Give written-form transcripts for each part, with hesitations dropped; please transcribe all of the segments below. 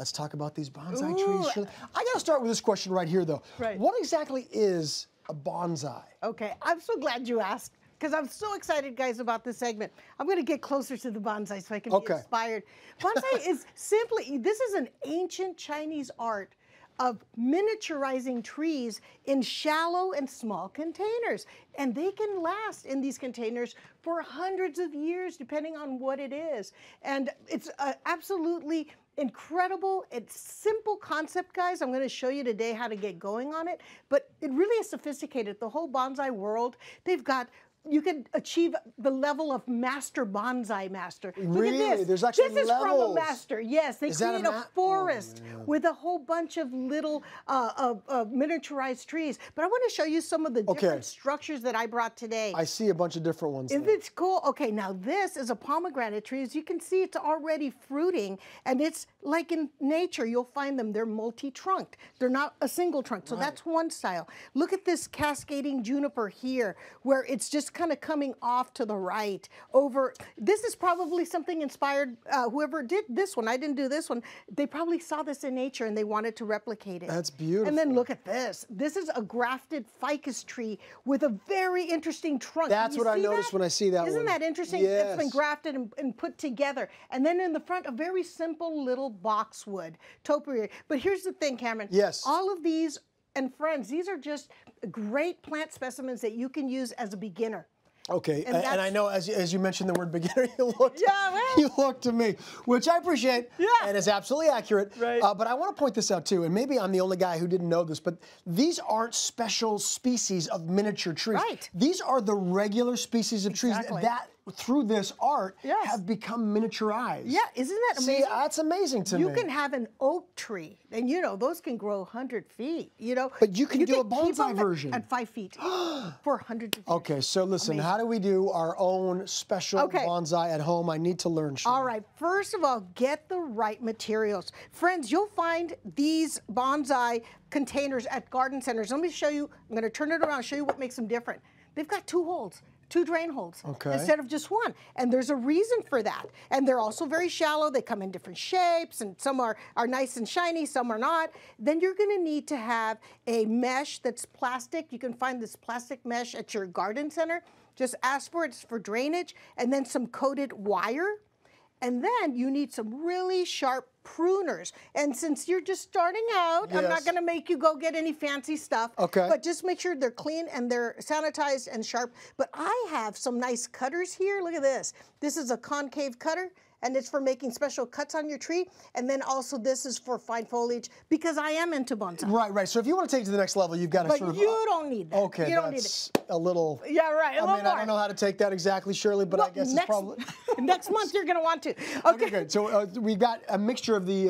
Let's talk about these bonsai trees. Shirley. I got to start with this question right here, though. Right. What exactly is a bonsai? Okay, I'm so glad you asked, because I'm so excited, guys, about this segment. I'm going to get closer to the bonsai so I can be inspired. Bonsai is simply, this is an ancient Chinese art of miniaturizing trees in shallow and small containers. And they can last in these containers for hundreds of years, depending on what it is. And it's absolutely incredible. It's simple concept, guys. I'm going to show you today how to get going on it. But it really is sophisticated. The whole bonsai world, they've got, you can achieve the level of master bonsai master. Really? Look at this. There's actually this is levels. from a master. Yes, they create a forest with a whole bunch of little miniaturized trees. But I want to show you some of the different structures that I brought today. I see a bunch of different ones. Isn't it cool? Okay, now this is a pomegranate tree. As you can see, it's already fruiting, and it's like in nature, you'll find them. They're multi-trunked. They're not a single trunk, so that's one style. Look at this cascading juniper here, where it's just kind of coming off to the right over. This is probably something inspired, whoever did this one, I didn't do this one, they probably saw this in nature and they wanted to replicate it. That's beautiful. And then look at this. This is a grafted ficus tree with a very interesting trunk. That's what I noticed when I see that one. Isn't that interesting? Yes. It's been grafted and put together. And then in the front, a very simple little boxwood topiary. But here's the thing, Cameron. Yes. All of these, and friends, these are just great plant specimens that you can use as a beginner. Okay, and I know as you mentioned the word beginner, you looked to me, which I appreciate and is absolutely accurate. Right. But I want to point this out too, and maybe I'm the only guy who didn't know this, but these aren't special species of miniature trees. Right. These are the regular species of trees that through this art have become miniaturized. Yeah, isn't that amazing? See, that's amazing to me. You can have an oak tree, and you know, those can grow 100 feet, you know. But you can do a bonsai version. At 5 feet for hundreds of years. Okay, so listen, how do we do our own special bonsai at home? I need to learn, Shirley. All right, first of all, get the right materials. Friends, you'll find these bonsai containers at garden centers. Let me show you, I'm gonna turn it around, show you what makes them different. They've got 2 holes. 2 drain holes instead of just 1. And there's a reason for that. And they're also very shallow. They come in different shapes, and some are nice and shiny, some are not. Then you're going to need to have a mesh that's plastic. You can find this plastic mesh at your garden center. Just ask for it. It's for drainage. And then some coated wire. And then you need some really sharp pruners. And since you're just starting out, I'm not going to make you go get any fancy stuff. Okay. But just make sure they're clean and they're sanitized and sharp. But I have some nice cutters here. Look at this. This is a concave cutter, and it's for making special cuts on your tree. And then also this is for fine foliage, because I am into bonsai. Right, right. So if you want to take it to the next level, you've got to sort of... But you don't need that. Okay, you don't need that's it. a little... Yeah, right. I mean, I don't know how to take that exactly, Shirley, but I guess it's probably... Next month you're going to want to. Okay, good. So we've got a mixture of the...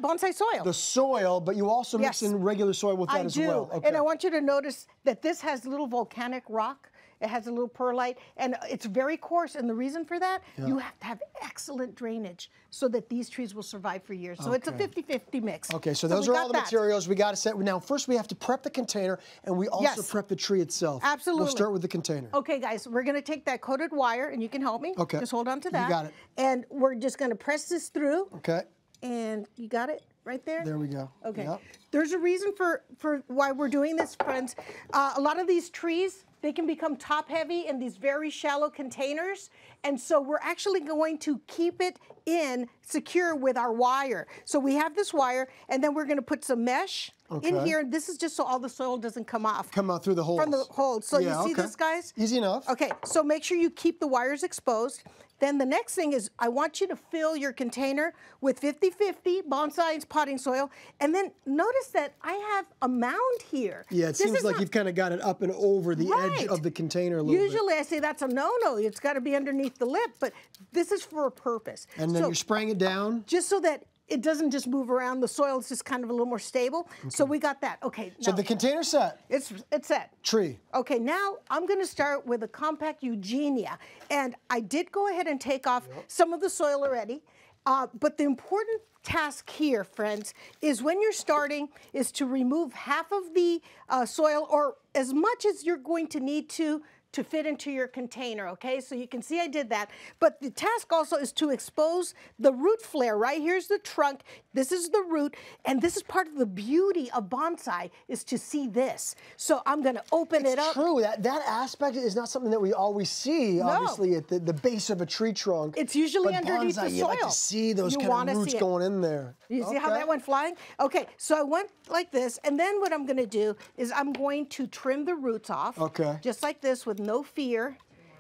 bonsai soil. The soil, but you also mix in regular soil with that as well. I do. And I want you to notice that this has little volcanic rock. It has a little perlite, and it's very coarse. And the reason for that, you have to have excellent drainage so that these trees will survive for years. So it's a 50-50 mix. Okay, so those are all the materials we got to set. Now, first we have to prep the container, and we also prep the tree itself. Absolutely. We'll start with the container. Okay, guys, we're going to take that coated wire, and you can help me. Okay. Just hold on to that. You got it. And we're just going to press this through. Okay. And you got it right there? There we go. Okay. Yep. There's a reason for why we're doing this, friends. A lot of these trees, they can become top heavy in these very shallow containers. And so we're actually going to keep it in secure with our wire. So we have this wire, and then we're going to put some mesh in here. This is just so all the soil doesn't come off. Come out through the holes. From the holes. So you see this, guys? Easy enough. Okay, so make sure you keep the wires exposed. Then the next thing is I want you to fill your container with 50-50 bonsai and potting soil. And then notice that I have a mound here. Yeah, it seems like you've kind of got it up and over the edge of the container a little bit. Usually I say that's a no-no. It's got to be underneath the lip, but this is for a purpose. And then you're spraying it down? Just so that it doesn't just move around. The soil is just kind of a little more stable. So we got that. Okay. So the container's set. It's set. Tree. Okay, now I'm going to start with a compact Eugenia. And I did go ahead and take off some of the soil already. But the important task here, friends, is when you're starting is to remove half of the soil, or as much as you're going to need to to fit into your container, okay? So you can see I did that. But the task also is to expose the root flare, right? Here's the trunk, this is the root, and this is part of the beauty of bonsai is to see this. So I'm gonna open it up. It's true, that aspect is not something that we always see, obviously, at the base of a tree trunk. It's usually underneath the soil. You like to see those kind of roots going in there. You see how that went flying? Okay, so I went like this, and then what I'm gonna do is I'm going to trim the roots off. Okay. Just like this with no fear.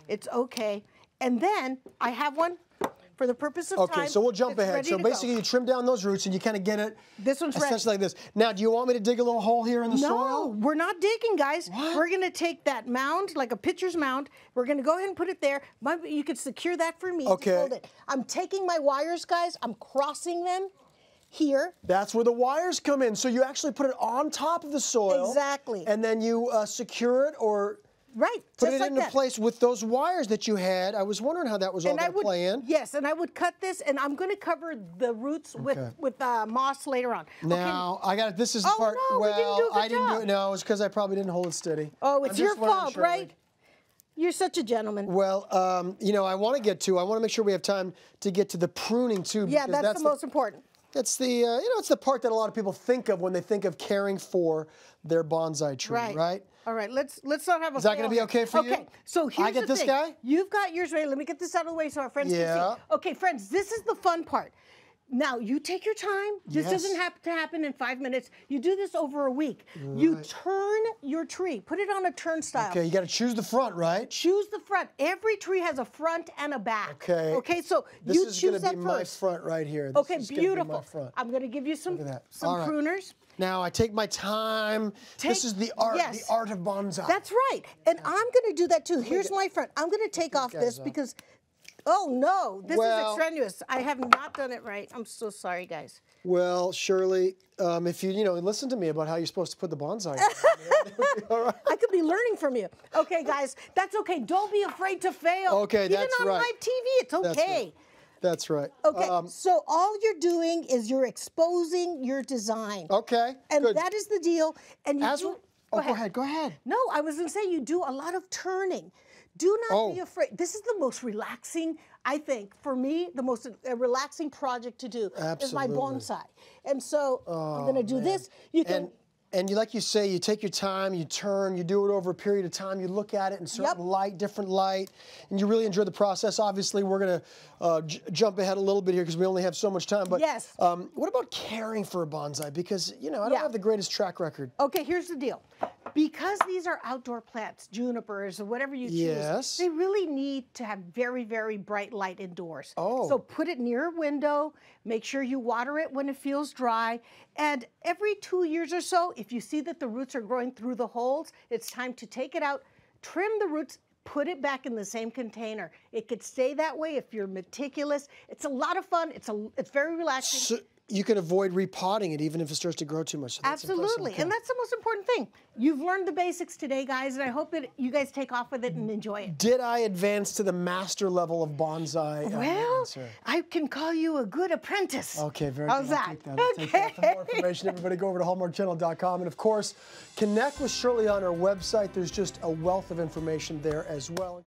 It's okay. And then I have one for the purpose of time. Okay, so we'll jump ahead. So basically you trim down those roots and you kind of get it this one's essentially like this. Now, do you want me to dig a little hole here in the soil? No, we're not digging, guys. What? We're gonna take that mound, like a pitcher's mound. We're gonna go ahead and put it there. You could secure that for me. Okay. Just hold it. I'm taking my wires, guys. I'm crossing them here. That's where the wires come in. So you actually put it on top of the soil. Exactly. And then you secure it or put it into place with those wires that you had. I was wondering how that was all going to play in. Yes, and I would cut this, and I'm going to cover the roots with moss later on. Now, I got it. This is the part. No, well, I didn't do it. No, it's because I probably didn't hold it steady. Oh, it's your fault, right? You're such a gentleman. Well, you know, I want to make sure we have time to get to the pruning too. Yeah, that's the most important. That's the, you know, it's the part that a lot of people think of when they think of caring for their bonsai tree, right? All right, let's not have a Is that going to be okay for you? Okay, so here's I get this guy? You've got yours ready. Let me get this out of the way so our friends can see. Okay, friends, this is the fun part. Now, you take your time. This doesn't have to happen in 5 minutes. You do this over a week. Right. You turn your tree. Put it on a turnstile. Okay, you got to choose the front, right? Choose the front. Every tree has a front and a back. Okay. Okay, so this you is choose gonna that be first. my front right here. Okay, this beautiful. Is gonna be my front. I'm going to give you some Right. pruners. Now, I take my time. This is the art, the art of bonsai. That's right. And I'm going to do that too. Here's my front. I'm going to take off this because... Oh, no, this is extraneous. I have not done it right. I'm so sorry, guys. Well, Shirley, if you listen to me about how you're supposed to put the bonsai all right. I could be learning from you. Okay, guys, that's okay. Don't be afraid to fail. Okay, Even that's on live TV, it's okay. That's right. Okay, so all you're doing is you're exposing your design. Okay, and that is the deal. And you go ahead. No, I was going to say you do a lot of turning. Do not be afraid. This is the most relaxing, I think, for me, the most relaxing project to do is my bonsai. And so I'm going to do this. You can. And like you say, you take your time, you turn, you do it over a period of time, you look at it in certain light, different light, and you really enjoy the process. Obviously, we're going to jump ahead a little bit here because we only have so much time. But what about caring for a bonsai? Because, I don't have the greatest track record. Okay, here's the deal. Because these are outdoor plants, junipers, or whatever you choose, they really need to have very, very bright light indoors. So put it near a window, make sure you water it when it feels dry, and every 2 years or so, if you see that the roots are growing through the holes, it's time to take it out, trim the roots, put it back in the same container. It could stay that way if you're meticulous. It's a lot of fun. It's very relaxing. So you can avoid repotting it even if it starts to grow too much. So absolutely, and that's the most important thing. You've learned the basics today, guys, and I hope that you guys take off with it and enjoy it. Did I advance to the master level of bonsai? Well, I can call you a good apprentice. Okay, very good. How's that? I'll take that. For more information, everybody go over to hallmarkchannel.com. And, of course, connect with Shirley on our website. There's just a wealth of information there as well.